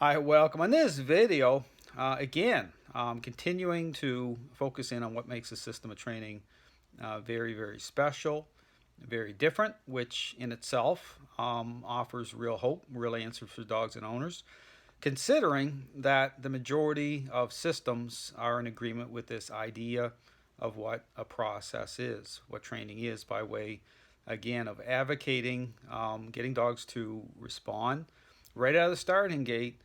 Hi, welcome. On this video, continuing to focus in on what makes the system of training very, very special, very different, which in itself offers real hope, real answers for dogs and owners, considering that the majority of systems are in agreement with this idea of what a process is, what training is, by way, again, of advocating, getting dogs to respond right out of the starting gate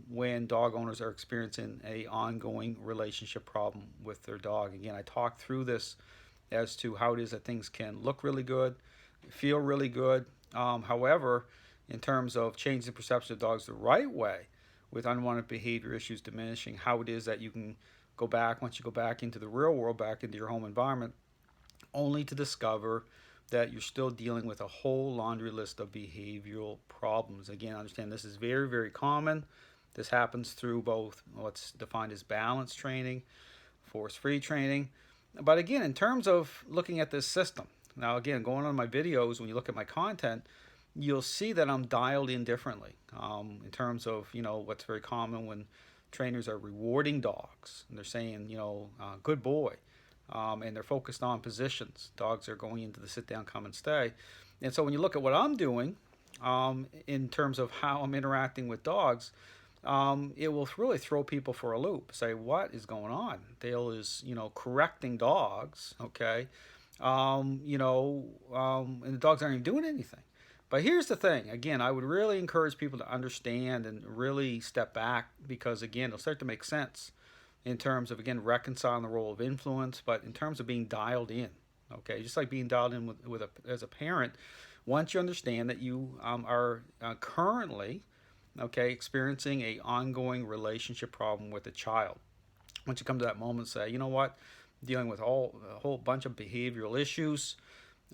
when dog owners are experiencing a ongoing relationship problem with their dog. Again, I talked through this as to how it is that things can look really good, feel really good. However, in terms of changing the perception of dogs the right way, with unwanted behavior issues diminishing, how it is that you can go back, once you go back into the real world, back into your home environment, only to discover that you're still dealing with a whole laundry list of behavioral problems. Again, understand this is very, very common. This happens through both what's defined as balance training, force free training. But again, in terms of looking at this system, now again, going on my videos, when you look at my content, you'll see that I'm dialed in differently in terms of, what's very common when trainers are rewarding dogs and they're saying, good boy, and they're focused on positions. Dogs are going into the sit down, come and stay. And so when you look at what I'm doing in terms of how I'm interacting with dogs, it will really throw people for a loop. Say, what is going on? Dale is, correcting dogs, okay? And the dogs aren't even doing anything. But here's the thing. Again, I would really encourage people to understand and really step back because, again, it'll start to make sense in terms of, again, reconciling the role of influence, but in terms of being dialed in. Okay, just like being dialed in as a parent, once you understand that you are currently, okay, experiencing a ongoing relationship problem with a child. Once you come to that moment, say, you know what, I'm dealing with a whole bunch of behavioral issues.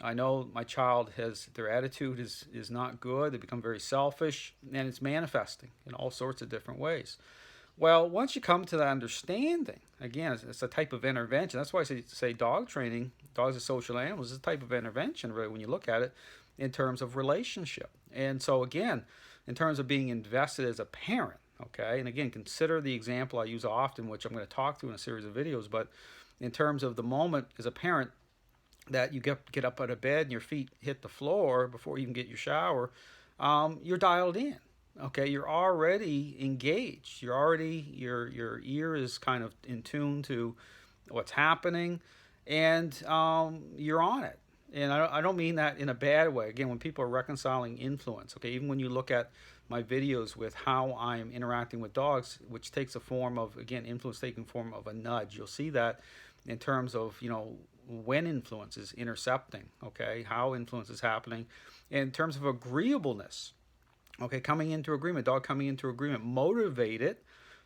I know my child has their attitude is not good. They become very selfish, and it's manifesting in all sorts of different ways. Well, once you come to that understanding, again, it's a type of intervention. That's why I say dog training, dogs are social animals, is a type of intervention, really, when you look at it in terms of relationship. And so, again, in terms of being invested as a parent, okay, and again, consider the example I use often, which I'm going to talk through in a series of videos, but in terms of the moment as a parent that you get up out of bed and your feet hit the floor before you even get your shower, you're dialed in. Okay, you're already engaged. You're already your ear is kind of in tune to what's happening, and you're on it. And I don't mean that in a bad way. Again, when people are reconciling influence, okay, even when you look at my videos with how I'm interacting with dogs, which takes a form of, again, influence taking form of a nudge, you'll see that in terms of, when influence is intercepting, okay, how influence is happening, in terms of agreeableness, okay, coming into agreement, dog coming into agreement, motivated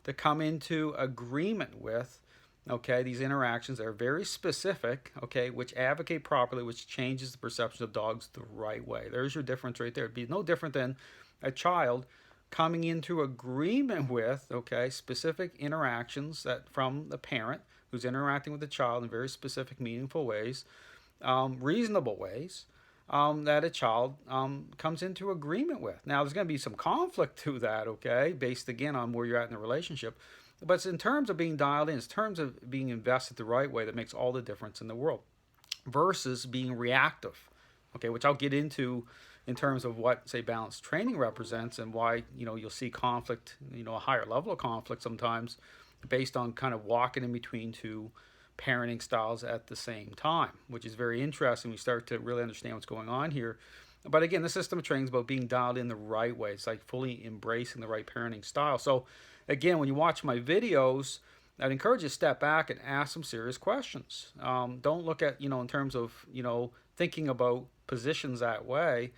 to come into agreement with, okay, these interactions that are very specific, okay, which advocate properly, which changes the perception of dogs the right way. There's your difference right there. It'd be no different than a child coming into agreement with, okay, specific interactions that from the parent who's interacting with the child in very specific, meaningful ways, reasonable ways, that a child comes into agreement with. Now, there's going to be some conflict to that, okay, based again on where you're at in the relationship. But it's in terms of being dialed in, it's in terms of being invested the right way that makes all the difference in the world versus being reactive, okay, which I'll get into in terms of what, say, balanced training represents and why, you'll see conflict, a higher level of conflict sometimes based on kind of walking in between two parenting styles at the same time, which is very interesting. We start to really understand what's going on here. But again, the system of training is about being dialed in the right way. It's like fully embracing the right parenting style. So again, when you watch my videos, I'd encourage you to step back and ask some serious questions. Don't look at, in terms of, thinking about positions that way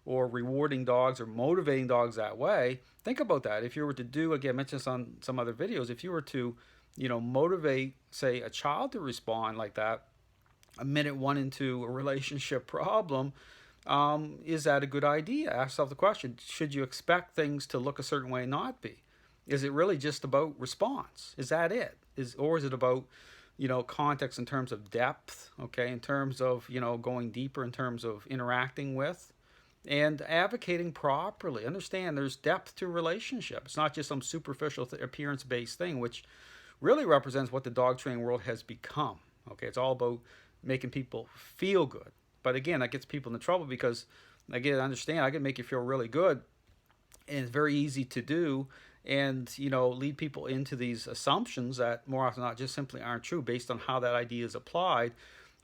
or rewarding dogs or motivating dogs that way. Think about that. If you were to do, again, I mentioned this on some other videos, if you were to, motivate, say, a child to respond like that, a minute one into a relationship problem, is that a good idea? Ask yourself the question, should you expect things to look a certain way and not be? Is it really just about response? Is that it? Or is it about, context in terms of depth, okay, in terms of, going deeper in terms of interacting with, and advocating properly. Understand there's depth to relationship. It's not just some superficial appearance-based thing, which really represents what the dog training world has become. Okay, it's all about making people feel good. But again, that gets people into trouble because, again, understand I can make you feel really good, and it's very easy to do, and lead people into these assumptions that more often than not just simply aren't true based on how that idea is applied.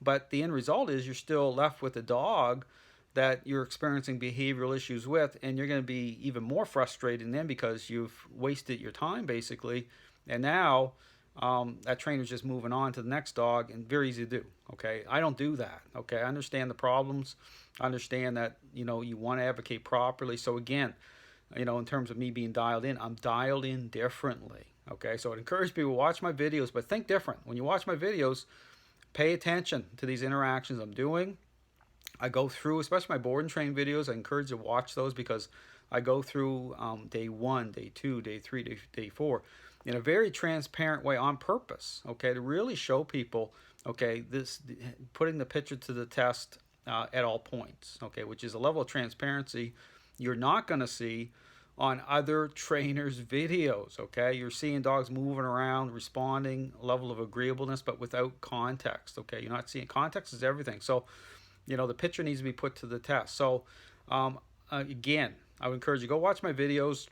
But the end result is you're still left with a dog that you're experiencing behavioral issues with, and you're going to be even more frustrated then because you've wasted your time basically, and now that trainer's just moving on to the next dog, and very easy to do. Okay, I don't do that. Okay, I understand the problems. I understand that you want to advocate properly. So again, in terms of me being dialed in, I'm dialed in differently. Okay, so I'd encourage people to watch my videos, but think different. When you watch my videos, pay attention to these interactions I'm doing. I go through, especially my board and train videos, I encourage you to watch those because I go through day 1, day 2, day 3, day 4 in a very transparent way on purpose, okay, to really show people, okay, this putting the picture to the test at all points, okay, which is a level of transparency you're not going to see on other trainers' videos, okay? You're seeing dogs moving around, responding, level of agreeableness, but without context, okay? You're not seeing, context is everything. So, the picture needs to be put to the test. So, again, I would encourage you, go watch my videos,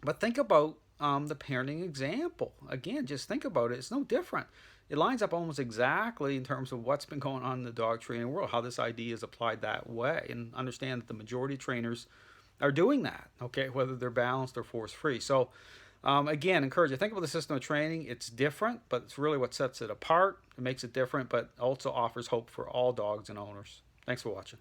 but think about the parenting example. Again, just think about it. It's no different. It lines up almost exactly in terms of what's been going on in the dog training world, how this idea is applied that way, and understand that the majority of trainers are doing that, okay, whether they're balanced or force-free. So, again, encourage you, think about the system of training. It's different, but it's really what sets it apart. It makes it different, but also offers hope for all dogs and owners. Thanks for watching.